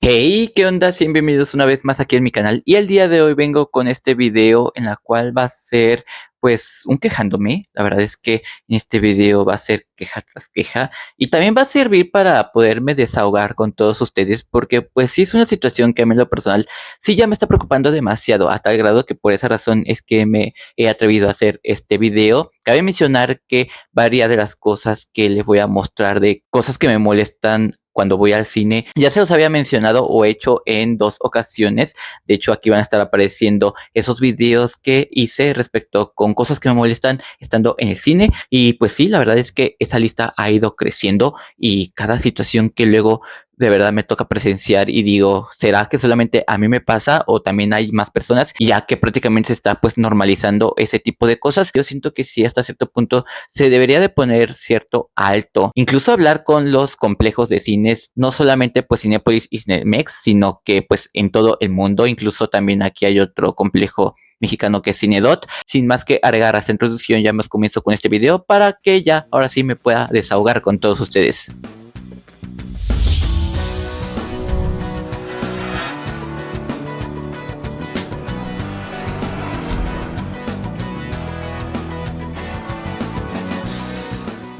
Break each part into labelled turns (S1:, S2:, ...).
S1: Hey, ¿qué onda? Sean bienvenidos una vez más aquí en mi canal. Y el día de hoy vengo con este video en la cual va a ser pues un quejándome. La verdad es que en este video va a ser queja tras queja y también va a servir para poderme desahogar con todos ustedes porque pues sí es una situación que a mí en lo personal sí ya me está preocupando demasiado, a tal grado que por esa razón es que me he atrevido a hacer este video. Cabe mencionar que varias de las cosas que les voy a mostrar de cosas que me molestan cuando voy al cine, ya se los había mencionado o hecho en dos ocasiones. De hecho, aquí van a estar apareciendo esos videos que hice respecto con cosas que me molestan estando en el cine. Y pues sí, la verdad es que esa lista ha ido creciendo y cada situación que luego de verdad me toca presenciar y digo, ¿será que solamente a mí me pasa o también hay más personas? Ya que prácticamente se está pues normalizando ese tipo de cosas. Yo siento que sí, hasta cierto punto se debería de poner cierto alto. Incluso hablar con los complejos de cines, no solamente pues Cinépolis y Cinemex, sino que pues en todo el mundo. Incluso también aquí hay otro complejo mexicano que es Cinedot. Sin más que agregar a esta introducción, ya más comienzo con este video para que ya ahora sí me pueda desahogar con todos ustedes.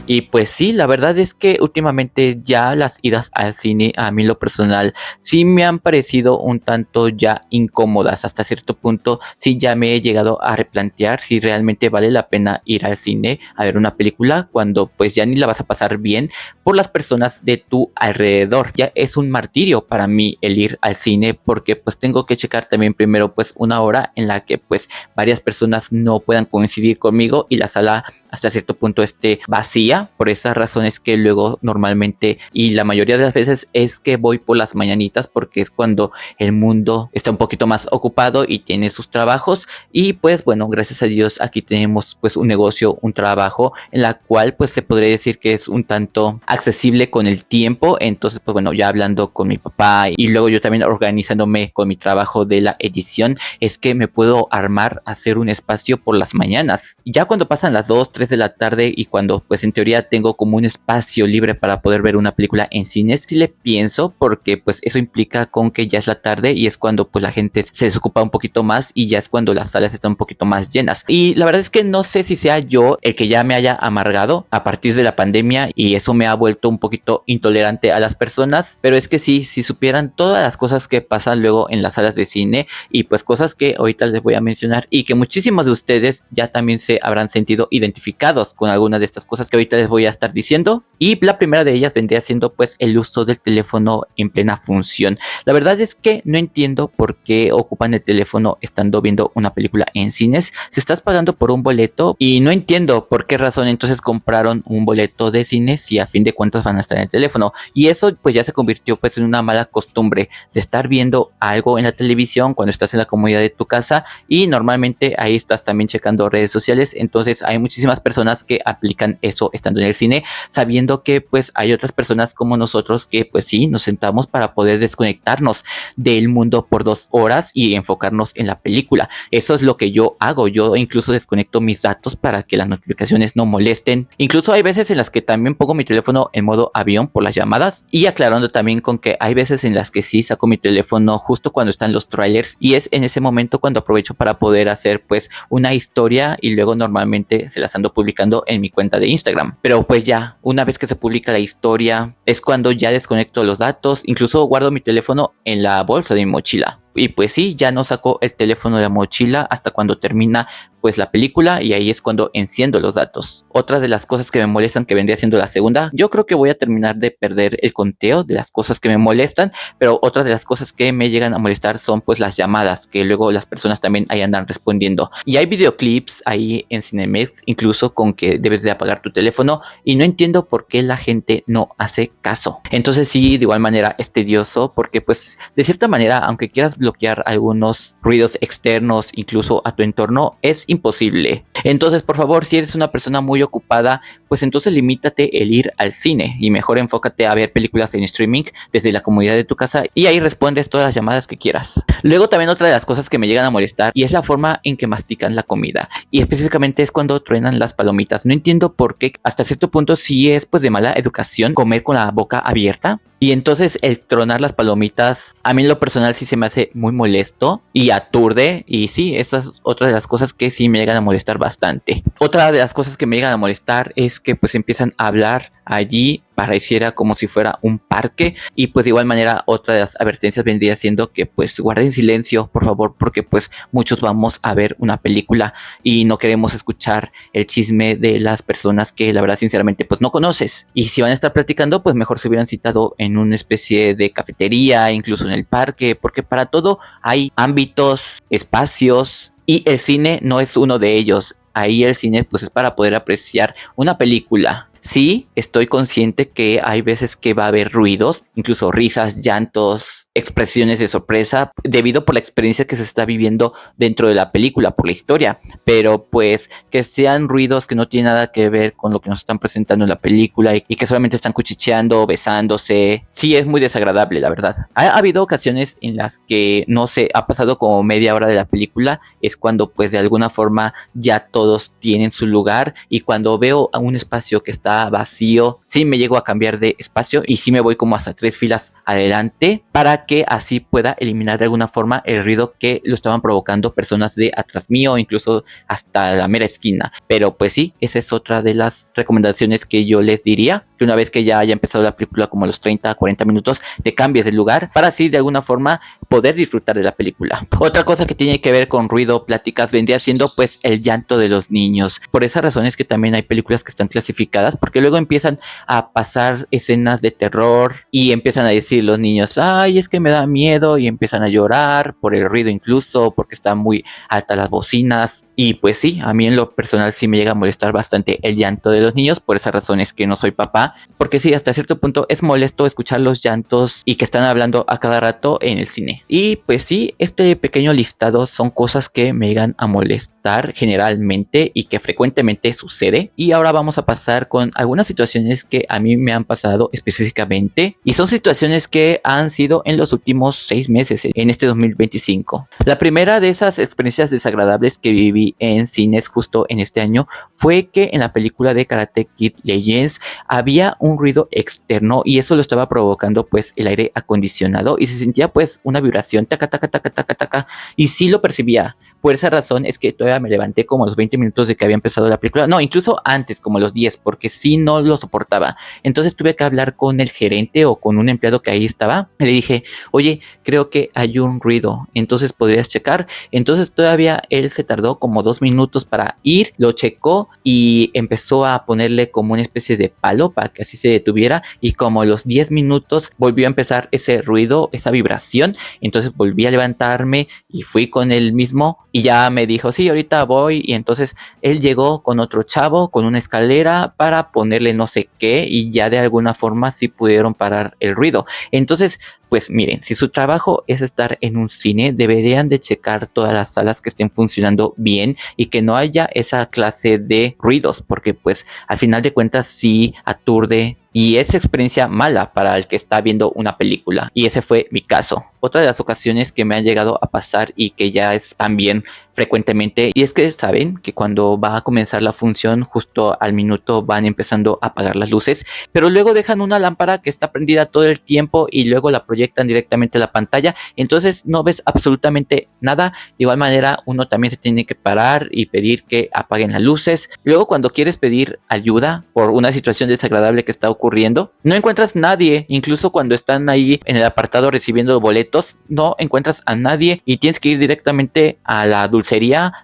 S1: Y pues sí, la verdad es que últimamente ya las idas al cine a mí en lo personal sí me han parecido un tanto ya incómodas. Hasta cierto punto sí ya me he llegado a replantear si realmente vale la pena ir al cine a ver una película cuando pues ya ni la vas a pasar bien por las personas de tu alrededor. Ya es un martirio para mí el ir al cine porque pues tengo que checar también primero pues una hora en la que pues varias personas no puedan coincidir conmigo y la sala hasta cierto punto esté vacía. Por esas razones que luego normalmente y la mayoría de las veces es que voy por las mañanitas porque es cuando el mundo está un poquito más ocupado y tiene sus trabajos. Y pues bueno, gracias a Dios aquí tenemos pues un negocio, un trabajo en la cual pues se podría decir que es un tanto accesible con el tiempo. Entonces pues bueno, ya hablando con mi papá y luego yo también organizándome con mi trabajo de la edición, es que me puedo armar, hacer un espacio por las mañanas. Ya cuando pasan las 2, 3 de la tarde y cuando pues en teoría tengo como un espacio libre para poder ver una película en cines, sí le pienso porque pues eso implica con que ya es la tarde y es cuando pues la gente se desocupa un poquito más y ya es cuando las salas están un poquito más llenas. Y la verdad es que no sé si sea yo el que ya me haya amargado a partir de la pandemia y eso me ha vuelto un poquito intolerante a las personas, pero es que sí, si supieran todas las cosas que pasan luego en las salas de cine y pues cosas que ahorita les voy a mencionar y que muchísimos de ustedes ya también se habrán sentido identificados con alguna de estas cosas que ahorita les voy a estar diciendo. Y la primera de ellas vendría siendo pues el uso del teléfono en plena función. La verdad es que no entiendo por qué ocupan el teléfono estando viendo una película en cines. Si estás pagando por un boleto y no entiendo por qué razón entonces compraron un boleto de cine si a fin de cuentas van a estar en el teléfono. Y eso pues ya se convirtió pues en una mala costumbre de estar viendo algo en la televisión cuando estás en la comodidad de tu casa y normalmente ahí estás también checando redes sociales. Entonces hay muchísimas personas que aplican eso estando en el cine, sabiendo que pues hay otras personas como nosotros que pues sí, nos sentamos para poder desconectarnos del mundo por 2 horas y enfocarnos en la película. Eso es lo que yo hago. Yo incluso desconecto mis datos para que las notificaciones no molesten. Incluso hay veces en las que también pongo mi teléfono en modo avión por las llamadas, y aclarando también con que hay veces en las que sí saco mi teléfono justo cuando están los trailers y es en ese momento cuando aprovecho para poder hacer pues una historia y luego normalmente se las ando publicando en mi cuenta de Instagram. Pero pues ya, una vez que se publica la historia, es cuando ya desconecto los datos, incluso guardo mi teléfono en la bolsa de mi mochila. Y pues sí, ya no saco el teléfono de la mochila hasta cuando termina pues la película y ahí es cuando enciendo los datos. Otra de las cosas que me molestan, que vendría siendo la segunda, yo creo que voy a terminar de perder el conteo de las cosas que me molestan, pero otras de las cosas que me llegan a molestar son pues las llamadas, que luego las personas también ahí andan respondiendo. Y hay videoclips ahí en Cinemex, incluso con que debes de apagar tu teléfono y no entiendo por qué la gente no hace caso. Entonces sí, de igual manera es tedioso porque pues de cierta manera, aunque quieras bloquear algunos ruidos externos incluso a tu entorno, es imposible. Entonces, por favor, si eres una persona muy ocupada, pues entonces limítate el ir al cine y mejor enfócate a ver películas en streaming desde la comodidad de tu casa y ahí respondes todas las llamadas que quieras. Luego también otra de las cosas que me llegan a molestar y es la forma en que mastican la comida y específicamente es cuando truenan las palomitas. No entiendo por qué, hasta cierto punto sí es pues de mala educación comer con la boca abierta. Y entonces el tronar las palomitas, a mí en lo personal sí se me hace muy molesto y aturde. Y sí, esa es otra de las cosas que sí me llegan a molestar bastante. Otra de las cosas que me llegan a molestar es que pues empiezan a hablar allí, pareciera como si fuera un parque. Y pues de igual manera otra de las advertencias vendría siendo que pues guarden silencio, por favor, porque pues muchos vamos a ver una película y no queremos escuchar el chisme de las personas que la verdad sinceramente pues no conoces. Y si van a estar platicando, pues mejor se hubieran citado en una especie de cafetería, incluso en el parque, porque para todo hay ámbitos, espacios y el cine no es uno de ellos. Ahí el cine pues es para poder apreciar una película. Sí, estoy consciente que hay veces que va a haber ruidos, incluso risas, llantos, expresiones de sorpresa, debido por la experiencia que se está viviendo dentro de la película, por la historia. Pero pues que sean ruidos que no tienen nada que ver con lo que nos están presentando en la película y que solamente están cuchicheando, besándose, sí es muy desagradable, la verdad. Ha habido ocasiones en las que, no sé, ha pasado como media hora de la película, es cuando pues de alguna forma ya todos tienen su lugar y cuando veo a un espacio que está vacío, sí me llego a cambiar de espacio y sí me voy como hasta 3 filas adelante para que así pueda eliminar de alguna forma el ruido que lo estaban provocando personas de atrás mío, incluso hasta la mera esquina. Pero pues sí, esa es otra de las recomendaciones que yo les diría, que una vez que ya haya empezado la película como a los 30 40 minutos, te cambies de lugar para así de alguna forma poder disfrutar de la película. Otra cosa que tiene que ver con ruido, pláticas, vendría siendo pues el llanto de los niños. Por esa razón es que también hay películas que están clasificadas porque luego empiezan a pasar escenas de terror y empiezan a decir los niños, ay, es que me da miedo y empiezan a llorar por el ruido incluso, porque están muy altas las bocinas y pues sí, a mí en lo personal sí me llega a molestar bastante el llanto de los niños, por esa razón es que no soy papá, porque sí, hasta cierto punto es molesto escuchar los llantos y que están hablando a cada rato en el cine. Y pues sí, este pequeño listado son cosas que me llegan a molestar generalmente y que frecuentemente sucede. Y ahora vamos a pasar con algunas situaciones que a mí me han pasado específicamente y son situaciones que han sido en los últimos 6 meses en este 2025. La primera de esas experiencias desagradables que viví en cines justo en este año fue que en la película de Karate Kid Legends había un ruido externo y eso lo estaba provocando pues el aire acondicionado y se sentía pues una vibración taca taca taca taca taca y sí lo percibía. Por esa razón es que todavía me levanté como a los 20 minutos de que había empezado la película. No, incluso antes, como a los 10, porque sí no lo soportaba. Entonces tuve que hablar con el gerente o con un empleado que ahí estaba. Le dije, oye, creo que hay un ruido, entonces podrías checar. Entonces todavía él se tardó como 2 minutos para ir, lo checó y empezó a ponerle como una especie de palo para que así se detuviera. Y como a los 10 minutos volvió a empezar ese ruido, esa vibración. Entonces volví a levantarme y fui con él mismo y ya me dijo, sí, ahorita voy. Y entonces él llegó con otro chavo, con una escalera para ponerle no sé qué y ya de alguna forma sí pudieron parar el ruido. Entonces, pues miren, si su trabajo es estar en un cine, deberían de checar todas las salas que estén funcionando bien y que no haya esa clase de ruidos, porque pues al final de cuentas sí aturde y es experiencia mala para el que está viendo una película. Y ese fue mi caso. Otra de las ocasiones que me han llegado a pasar y que ya es también frecuentemente, y es que saben que cuando va a comenzar la función justo al minuto van empezando a apagar las luces, pero luego dejan una lámpara que está prendida todo el tiempo y luego la proyectan directamente a la pantalla, entonces no ves absolutamente nada. De igual manera uno también se tiene que parar y pedir que apaguen las luces. Luego cuando quieres pedir ayuda por una situación desagradable que está ocurriendo, no encuentras nadie, incluso cuando están ahí en el apartado recibiendo boletos, no encuentras a nadie y tienes que ir directamente a la dulcería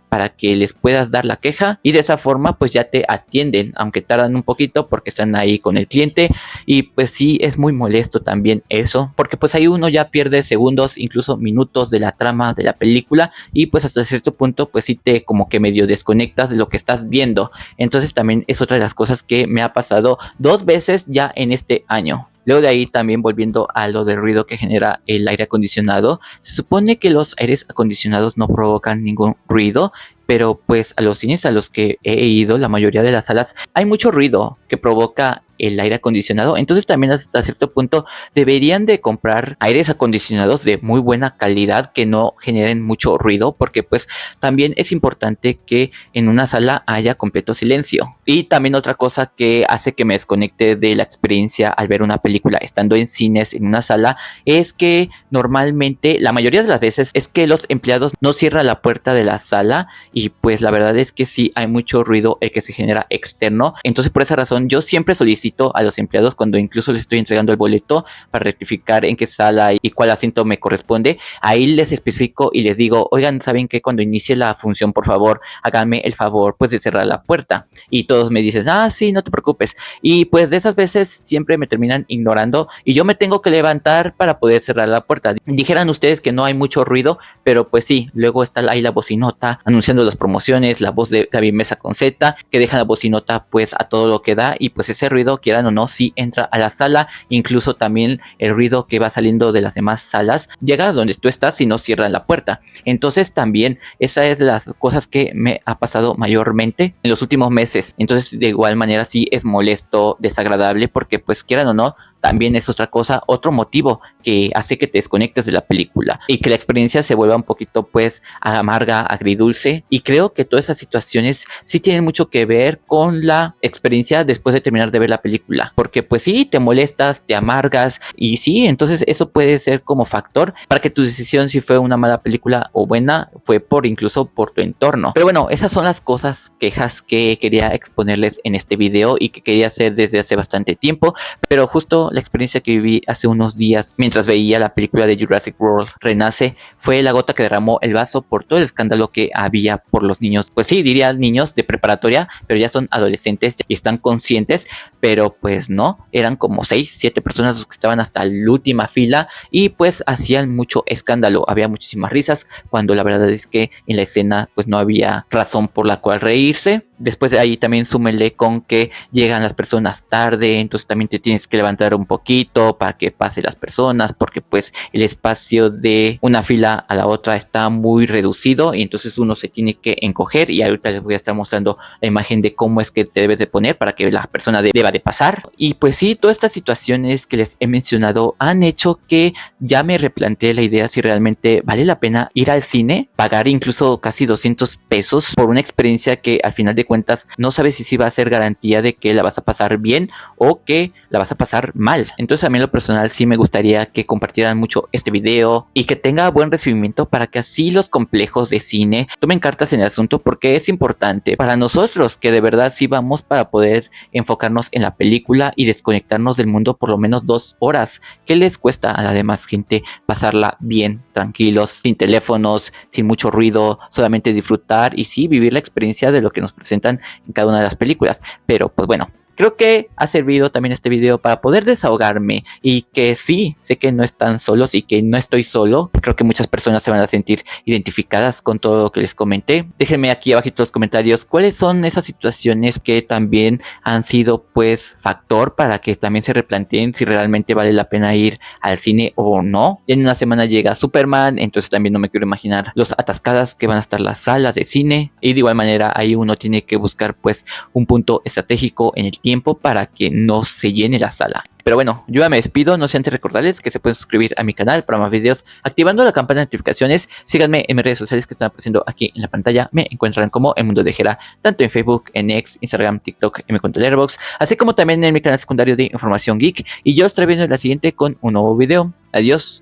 S1: para que les puedas dar la queja y de esa forma pues ya te atienden, aunque tardan un poquito porque están ahí con el cliente y pues sí es muy molesto también eso, porque pues ahí uno ya pierde segundos, incluso minutos de la trama de la película y pues hasta cierto punto pues sí te como que medio desconectas de lo que estás viendo. Entonces también es otra de las cosas que me ha pasado 2 veces ya en este año. Luego de ahí también volviendo a lo del ruido que genera el aire acondicionado, se supone que los aires acondicionados no provocan ningún ruido, pero pues a los cines a los que he ido, la mayoría de las salas, hay mucho ruido que provoca el aire acondicionado. Entonces también hasta cierto punto deberían de comprar aires acondicionados de muy buena calidad que no generen mucho ruido, porque pues también es importante que en una sala haya completo silencio. Y también otra cosa que hace que me desconecte de la experiencia al ver una película estando en cines en una sala es que normalmente la mayoría de las veces es que los empleados no cierran la puerta de la sala, y pues la verdad es que sí hay mucho ruido el que se genera externo. Entonces por esa razón yo siempre solicito a los empleados, cuando incluso les estoy entregando el boleto para rectificar en qué sala y cuál asiento me corresponde, ahí les especifico y les digo, oigan, ¿saben qué? Cuando inicie la función, por favor, háganme el favor pues de cerrar la puerta. Y todos me dicen, ah, sí, no te preocupes. Y pues de esas veces siempre me terminan ignorando y yo me tengo que levantar para poder cerrar la puerta. Dijeran ustedes que no hay mucho ruido, pero pues sí, luego está ahí la bocinota anunciando las promociones, la voz de Gaby Mesa con Z, que deja la bocinota pues a todo lo que da, y pues ese ruido, quieran o no, sí entra a la sala. Incluso también el ruido que va saliendo de las demás salas llega a donde tú estás y no cierran la puerta. Entonces también esa es de las cosas que me ha pasado mayormente en los últimos meses. Entonces de igual manera sí es molesto, desagradable, porque pues quieran o no, también es otra cosa, otro motivo que hace que te desconectes de la película y que la experiencia se vuelva un poquito pues amarga, agridulce. Y creo que todas esas situaciones sí tienen mucho que ver con la experiencia después de terminar de ver la película, porque pues sí, te molestas, te amargas, y sí, entonces eso puede ser como factor para que tu decisión, si fue una mala película o buena, fue por incluso por tu entorno. Pero bueno, esas son las cosas, quejas que quería exponerles en este video y que quería hacer desde hace bastante tiempo. Pero justo la experiencia que viví hace unos días mientras veía la película de Jurassic World Renace fue la gota que derramó el vaso por todo el escándalo que había por los niños, pues sí, diría niños de preparatoria, pero ya son adolescentes y están conscientes, pero pues no, eran como 6, 7 personas los que estaban hasta la última fila y pues hacían mucho escándalo, había muchísimas risas, cuando la verdad es que en la escena pues no había razón por la cual reírse. Después de ahí también súmele con que llegan las personas tarde, entonces también te tienes que levantar un poquito para que pasen las personas, porque pues el espacio de una fila a la otra está muy reducido y entonces uno se tiene que encoger. Y ahorita les voy a estar mostrando la imagen de cómo es que te debes de poner para que la persona deba de pasar. Y pues sí, todas estas situaciones que les he mencionado han hecho que ya me replanteé la idea si realmente vale la pena ir al cine, pagar incluso casi 200 pesos por una experiencia que al final de cuentas no sabes si va a ser garantía de que la vas a pasar bien o que la vas a pasar mal. Entonces a mí en lo personal sí me gustaría que compartieran mucho este video y que tenga buen recibimiento para que así los complejos de cine tomen cartas en el asunto, porque es importante para nosotros que de verdad sí vamos para poder enfocarnos en la película y desconectarnos del mundo por lo menos 2 horas. ¿Qué les cuesta a la demás gente pasarla bien, tranquilos, sin teléfonos, sin mucho ruido, solamente disfrutar y sí vivir la experiencia de lo que nos presentan en cada una de las películas? Pero pues bueno, creo que ha servido también este video para poder desahogarme y que sí, sé que no están solos y que no estoy solo. Creo que muchas personas se van a sentir identificadas con todo lo que les comenté. Déjenme aquí abajo en los comentarios cuáles son esas situaciones que también han sido pues factor para que también se replanteen si realmente vale la pena ir al cine o no. En una semana llega Superman, entonces también no me quiero imaginar los atascadas que van a estar las salas de cine, y de igual manera ahí uno tiene que buscar pues un punto estratégico en el tiempo para que no se llene la sala. Pero bueno, yo ya me despido, no sin antes recordarles que se pueden suscribir a mi canal para más videos activando la campana de notificaciones. Síganme en mis redes sociales que están apareciendo aquí en la pantalla. Me encuentran como El Mundo de Jera, tanto en Facebook, en X, Instagram, TikTok, en mi cuenta de Letterboxd, así como también en mi canal secundario de Información Geek. Y yo estaré viendo en la siguiente con un nuevo video. Adiós.